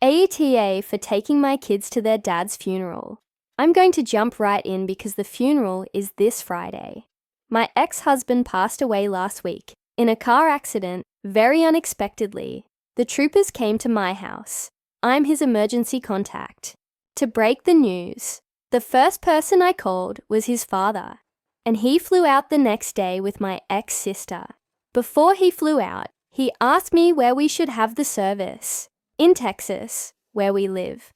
AITA for taking my kids to their dad's funeral. I'm going to jump right in because the funeral is this Friday. My ex-husband passed away last week in a car accident, very unexpectedly. The troopers came to my house. I'm his emergency contact. To break the news, the first person I called was his father, and he flew out the next day with my ex-sister. Before he flew out, he asked me where we should have the service. In Texas, where we live,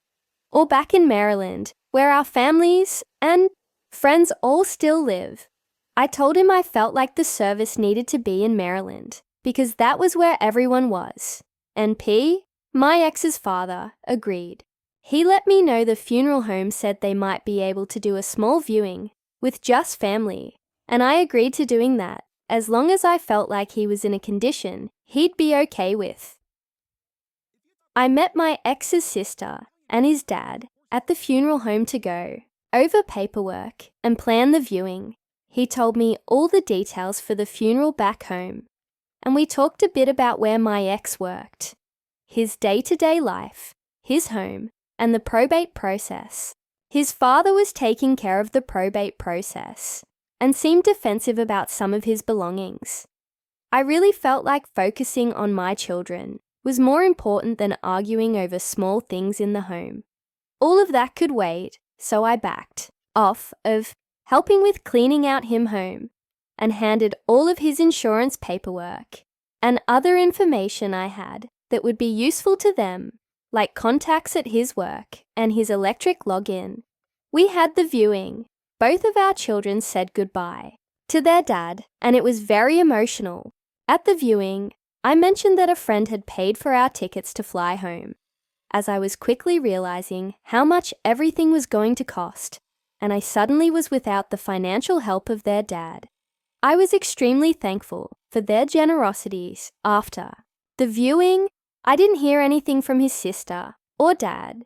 or back in Maryland, where our families and friends all still live. I told him I felt like the service needed to be in Maryland because that was where everyone was. And P, my ex's father, agreed. He let me know the funeral home said they might be able to do a small viewing with just family, and I agreed to doing that as long as I felt like he was in a condition he'd be okay with. I met my ex's sister and his dad at the funeral home to go over paperwork and plan the viewing. He told me all the details for the funeral back home, and we talked a bit about where my ex worked, his day-to-day life, his home, and the probate process. His father was taking care of the probate process and seemed defensive about some of his belongings. I really felt like focusing on my children was more important than arguing over small things in the home. All of that could wait, so I backed off of helping with cleaning out him home and handed all of his insurance paperwork and other information I had that would be useful to them, like contacts at his work and his electric login. We had the viewing. Both of our children said goodbye to their dad, and it was very emotional. At the viewing, I mentioned that a friend had paid for our tickets to fly home, as I was quickly realizing how much everything was going to cost, and I suddenly was without the financial help of their dad. I was extremely thankful for their generosities after the viewing. I didn't hear anything from his sister or dad,